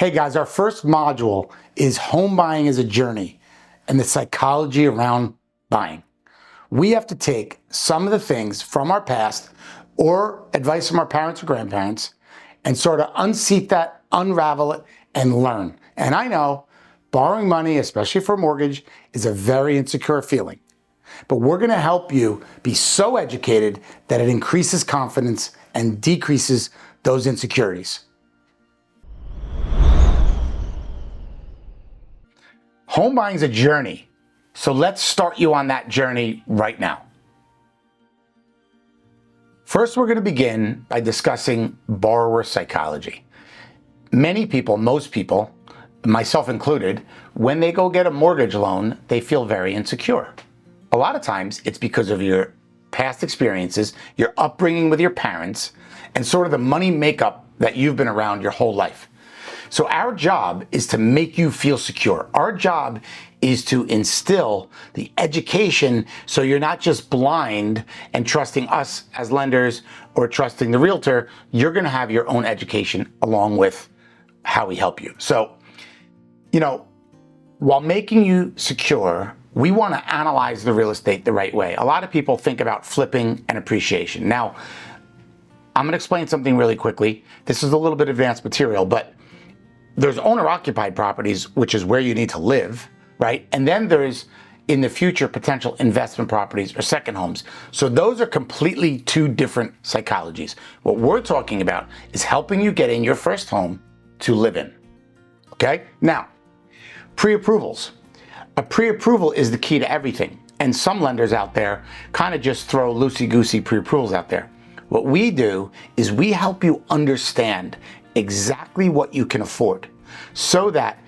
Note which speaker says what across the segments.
Speaker 1: Hey guys, our first module is home buying as a journey and the psychology around buying. We have to take some of the things from our past or advice from our parents or grandparents and sort of unseat that, unravel it, and learn. And I know borrowing money, especially for a mortgage, is a very insecure feeling. But we're gonna help you be so educated that it increases confidence and decreases those insecurities. Home buying is a journey, so let's start you on that journey right now. First, we're going to begin by discussing borrower psychology. Many people, most people, myself included, when they go get a mortgage loan, they feel very insecure. A lot of times, it's because of your past experiences, your upbringing with your parents, and sort of the money makeup that you've been around your whole life. So our job is to make you feel secure. Our job is to instill the education so you're not just blind and trusting us as lenders or trusting the realtor. You're gonna have your own education along with how we help you. So, while making you secure, we wanna analyze the real estate the right way. A lot of people think about flipping and appreciation. Now, I'm gonna explain something really quickly. This is a little bit advanced material, but there's owner-occupied properties, which is where you need to live, right? And then there's, in the future, potential investment properties or second homes. So those are completely two different psychologies. What we're talking about is helping you get in your first home to live in, okay? Now, pre-approvals. A pre-approval is the key to everything. And some lenders out there kind of just throw loosey-goosey pre-approvals out there. What we do is we help you understand exactly what you can afford so that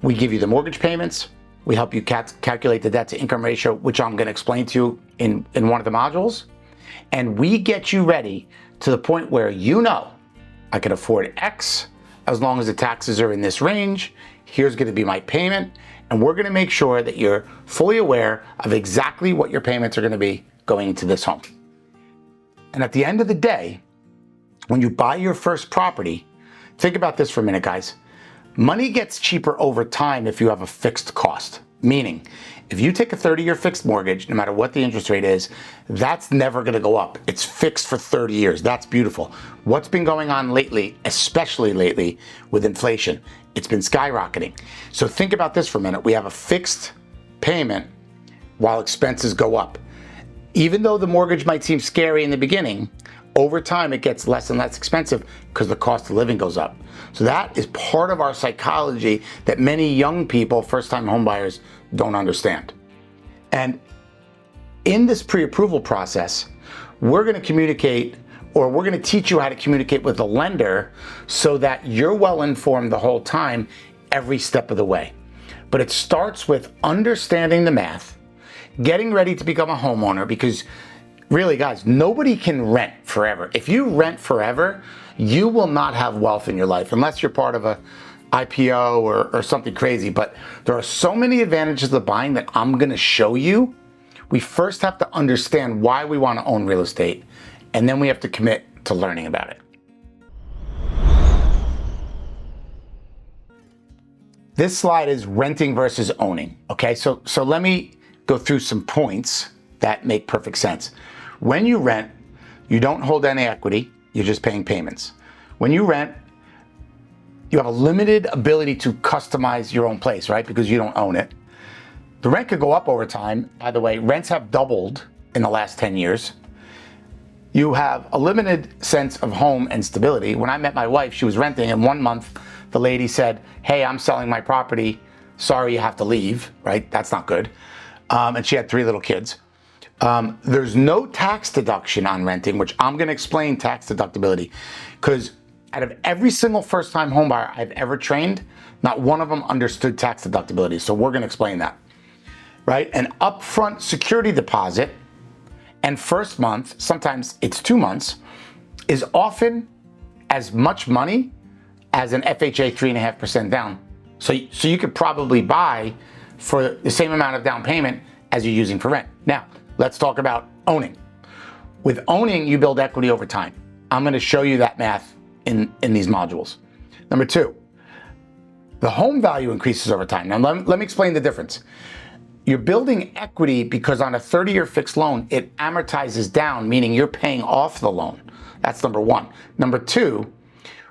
Speaker 1: we give you the mortgage payments, we help you calculate the debt to income ratio, which I'm going to explain to you in one of the modules, and we get you ready to the point where I can afford X as long as the taxes are in this range, here's going to be my payment, and we're going to make sure that you're fully aware of exactly what your payments are going to be going into this home. And at the end of the day, when you buy your first property, think about this for a minute, guys. Money gets cheaper over time if you have a fixed cost. Meaning, if you take a 30-year fixed mortgage, no matter what the interest rate is, that's never gonna go up. It's fixed for 30 years. That's beautiful. What's been going on lately, especially lately with inflation? It's been skyrocketing. So think about this for a minute. We have a fixed payment while expenses go up. Even though the mortgage might seem scary in the beginning, over time, it gets less and less expensive because the cost of living goes up. So that is part of our psychology that many young people, first-time homebuyers, don't understand. And in this pre-approval process, we're going to communicate, or we're going to teach you how to communicate with the lender so that you're well-informed the whole time, every step of the way. But it starts with understanding the math, getting ready to become a homeowner, because really, guys, nobody can rent forever. If you rent forever, you will not have wealth in your life unless you're part of a IPO or something crazy. But there are so many advantages of buying that I'm gonna show you. We first have to understand why we wanna own real estate, and then we have to commit to learning about it. This slide is renting versus owning, okay? So let me go through some points that make perfect sense. When you rent, you don't hold any equity, you're just paying payments. When you rent, you have a limited ability to customize your own place, right? Because you don't own it. The rent could go up over time. By the way, rents have doubled in the last 10 years. You have a limited sense of home and stability. When I met my wife, she was renting, and 1 month, the lady said, "Hey, I'm selling my property. Sorry, you have to leave," right? That's not good. And she had 3 little kids. There's no tax deduction on renting, which I'm going to explain tax deductibility, because out of every single first-time homebuyer I've ever trained, not one of them understood tax deductibility. So we're going to explain that, right? An upfront security deposit and first month, sometimes it's 2 months, is often as much money as an FHA 3.5% down. So you could probably buy for the same amount of down payment as you're using for rent. Now, let's talk about owning. With owning, you build equity over time. I'm going to show you that math in these modules. Number 2, The home value increases over time. Now, let me explain the difference. You're building equity because on a 30-year fixed loan, it amortizes down, meaning you're paying off the loan. That's number one. Number two,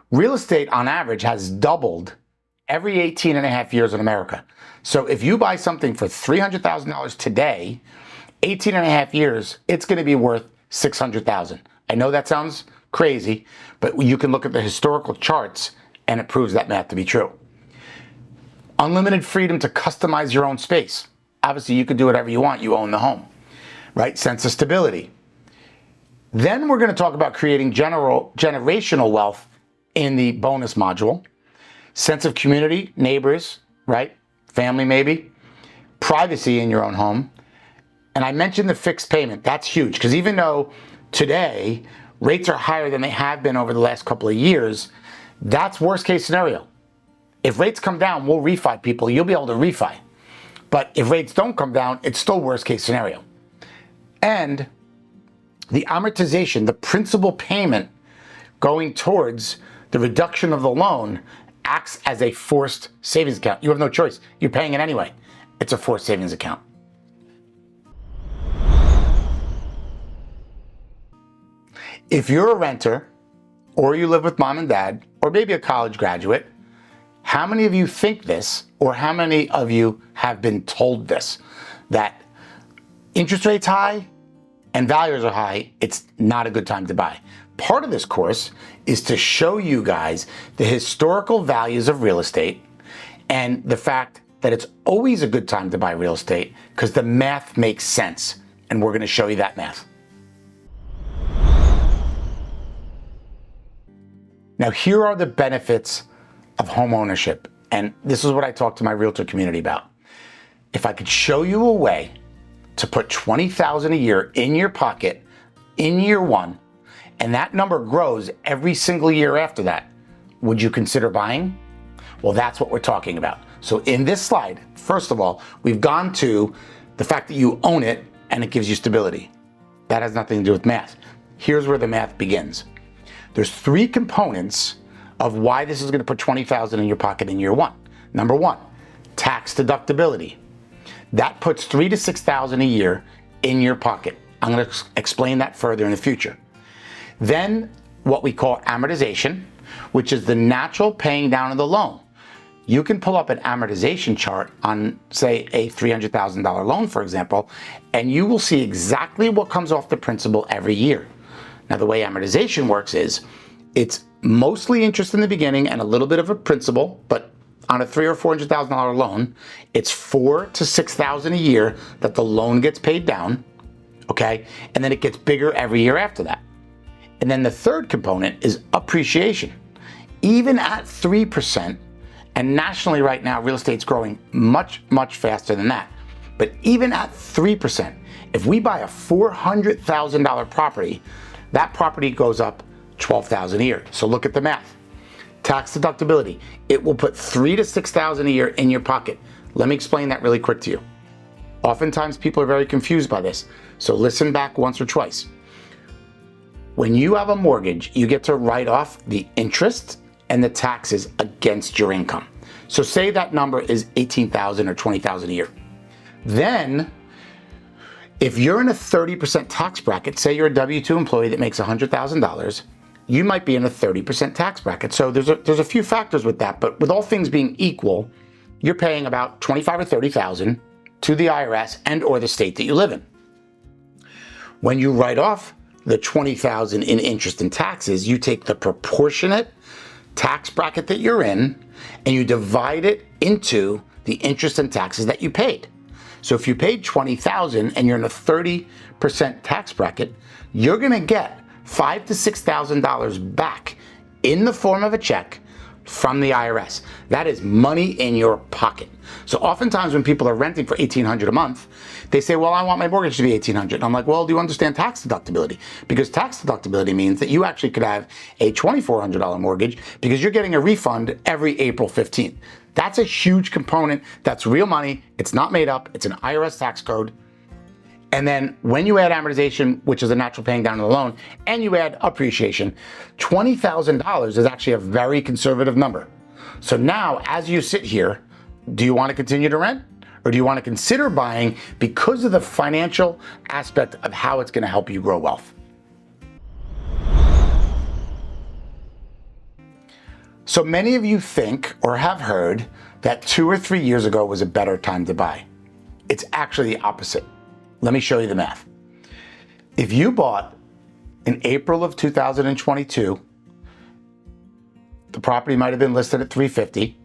Speaker 1: real estate on average has doubled every 18 and a half years in America. So if you buy something for $300,000 today, 18 and a half years, it's going to be worth $600,000. I know that sounds crazy, but you can look at the historical charts and it proves that math to be true. Unlimited freedom to customize your own space. Obviously, you can do whatever you want. You own the home, right? Sense of stability. Then we're going to talk about creating generational wealth in the bonus module. Sense of community, neighbors, right? Family maybe. Privacy in your own home. And I mentioned the fixed payment. That's huge because even though today rates are higher than they have been over the last couple of years, that's worst case scenario. If rates come down, we'll refi people. You'll be able to refi. But if rates don't come down, it's still worst case scenario. And the amortization, the principal payment going towards the reduction of the loan acts as a forced savings account. You have no choice. You're paying it anyway. It's a forced savings account. If you're a renter, or you live with mom and dad, or maybe a college graduate, how many of you think this, or how many of you have been told this, that interest rates high and values are high, it's not a good time to buy? Part of this course is to show you guys the historical values of real estate and the fact that it's always a good time to buy real estate because the math makes sense, and we're going to show you that math. Now, here are the benefits of home ownership. And this is what I talk to my realtor community about. If I could show you a way to put $20,000 a year in your pocket in year one, and that number grows every single year after that, would you consider buying? Well, that's what we're talking about. So in this slide, first of all, we've gone to the fact that you own it and it gives you stability. That has nothing to do with math. Here's where the math begins. There's three components of why this is going to put $20,000 in your pocket in year one. Number one, tax deductibility. That puts $3,000 to $6,000 a year in your pocket. I'm going to explain that further in the future. Then what we call amortization, which is the natural paying down of the loan. You can pull up an amortization chart on, say, a $300,000 loan, for example, and you will see exactly what comes off the principal every year. Now, the way amortization works is it's mostly interest in the beginning and a little bit of a principal, but on a $300,000 or $400,000 loan, it's $4,000 to $6,000 a year that the loan gets paid down, okay? And then it gets bigger every year after that. And then the third component is appreciation. Even at 3%, and nationally right now, real estate's growing much, much faster than that. But even at 3%, if we buy a $400,000 property, that property goes up $12,000 a year. So look at the math. Tax deductibility, it will put $3,000 to $6,000 a year in your pocket. Let me explain that really quick to you. Oftentimes people are very confused by this, so listen back once or twice. When you have a mortgage, you get to write off the interest and the taxes against your income. So say that number is $18,000 or $20,000 a year. Then, if you're in a 30% tax bracket, say you're a W-2 employee that makes $100,000, you might be in a 30% tax bracket. So there's a few factors with that, but with all things being equal, you're paying about $25,000 or $30,000 to the IRS and or the state that you live in. When you write off the $20,000 in interest and taxes, you take the proportionate tax bracket that you're in and you divide it into the interest and taxes that you paid. So if you paid $20,000 and you're in a 30% tax bracket, you're gonna get $5,000 to $6,000 back in the form of a check from the IRS. That is money in your pocket. So oftentimes when people are renting for $1,800 a month, they say, well, I want my mortgage to be $1,800. And I'm like, well, do you understand tax deductibility? Because tax deductibility means that you actually could have a $2,400 mortgage because you're getting a refund every April 15th. That's a huge component. That's real money. It's not made up. It's an IRS tax code. And then when you add amortization, which is a natural paying down of the loan, and you add appreciation, $20,000 is actually a very conservative number. So now, as you sit here, do you want to continue to rent? Or do you want to consider buying because of the financial aspect of how it's going to help you grow wealth? So many of you think or have heard that 2 or 3 years ago was a better time to buy. It's actually the opposite. Let me show you the math. If you bought in April of 2022, the property might have been listed at $350,000.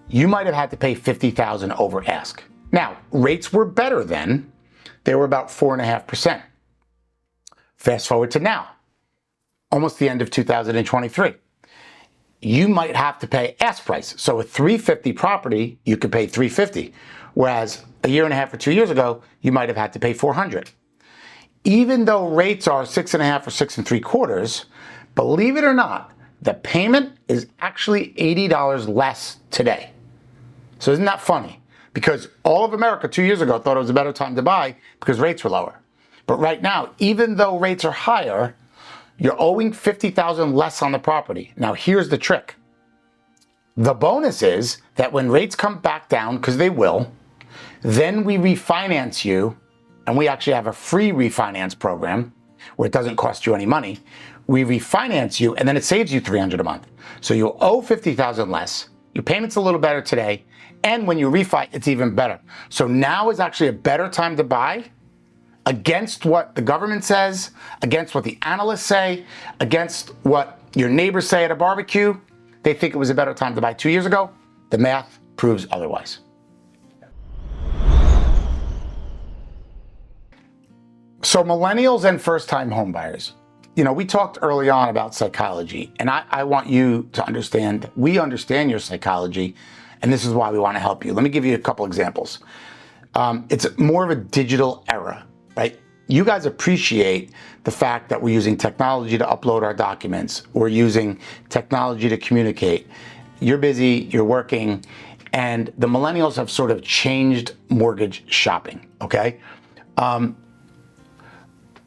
Speaker 1: You might have had to pay $50,000 over ask. Now, rates were better then. They were about 4.5%. Fast forward to now, almost the end of 2023. You might have to pay ask price. So a $350,000 property, you could pay $350,000. Whereas a year and a half or 2 years ago, you might have had to pay $400,000. Even though rates are 6.5 or 6 3/4, believe it or not, the payment is actually $80 less today. So isn't that funny? Because all of America 2 years ago thought it was a better time to buy because rates were lower. But right now, even though rates are higher, you're owing $50,000 less on the property. Now here's the trick. The bonus is that when rates come back down, because they will, then we refinance you, and we actually have a free refinance program where it doesn't cost you any money. We refinance you, and then it saves you $300 a month. So you'll owe $50,000 less. Your payment's a little better today, and when you refi, it's even better. So now is actually a better time to buy against what the government says, against what the analysts say, against what your neighbors say at a barbecue. They think it was a better time to buy 2 years ago. The math proves otherwise. So millennials and first-time homebuyers. We talked early on about psychology, and I want you to understand, we understand your psychology, and this is why we want to help you. Let me give you a couple examples. It's more of a digital era, right? You guys appreciate the fact that we're using technology to upload our documents. We're using technology to communicate. You're busy, you're working, and the millennials have sort of changed mortgage shopping, okay?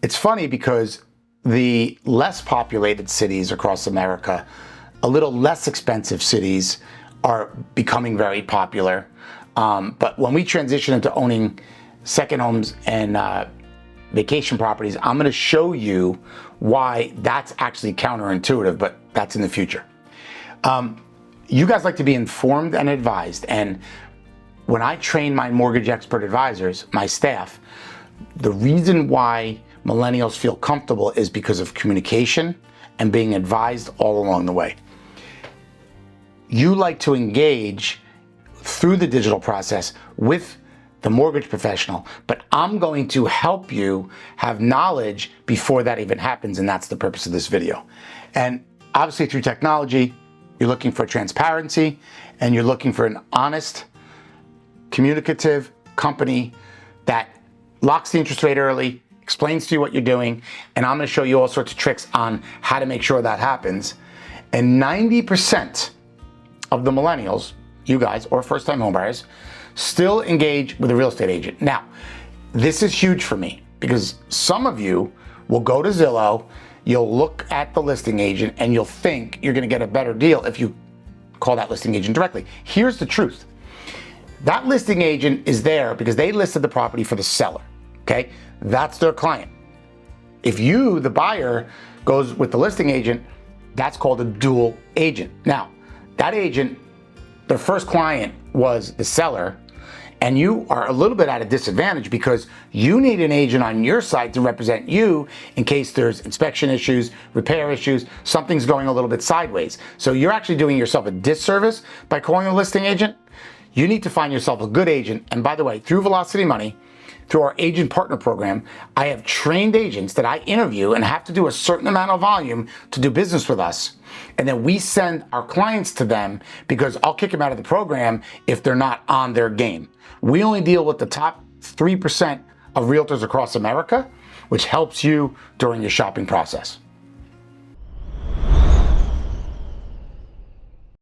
Speaker 1: It's funny because the less populated cities across America, a little less expensive cities are becoming very popular. But when we transition into owning second homes and vacation properties, I'm going to show you why that's actually counterintuitive, but that's in the future. You guys like to be informed and advised. And when I train my mortgage expert advisors, my staff, the reason why millennials feel comfortable is because of communication and being advised all along the way. You like to engage through the digital process with the mortgage professional, but I'm going to help you have knowledge before that even happens, and that's the purpose of this video. And obviously through technology, you're looking for transparency, and you're looking for an honest, communicative company that locks the interest rate early, explains to you what you're doing, and I'm going to show you all sorts of tricks on how to make sure that happens. And 90% of the millennials, you guys, or first-time homebuyers, still engage with a real estate agent. Now, this is huge for me because some of you will go to Zillow, you'll look at the listing agent, and you'll think you're going to get a better deal if you call that listing agent directly. Here's the truth. That listing agent is there because they listed the property for the seller, okay? That's their client. If you, the buyer, goes with the listing agent, that's called a dual agent. Now, that agent, their first client was the seller, and you are a little bit at a disadvantage because you need an agent on your side to represent you in case there's inspection issues, repair issues, something's going a little bit sideways. So you're actually doing yourself a disservice by calling a listing agent. You need to find yourself a good agent. And by the way, through Velocity Money, through our agent partner program, I have trained agents that I interview and have to do a certain amount of volume to do business with us. And then we send our clients to them because I'll kick them out of the program if they're not on their game. We only deal with the top 3% of realtors across America, which helps you during your shopping process.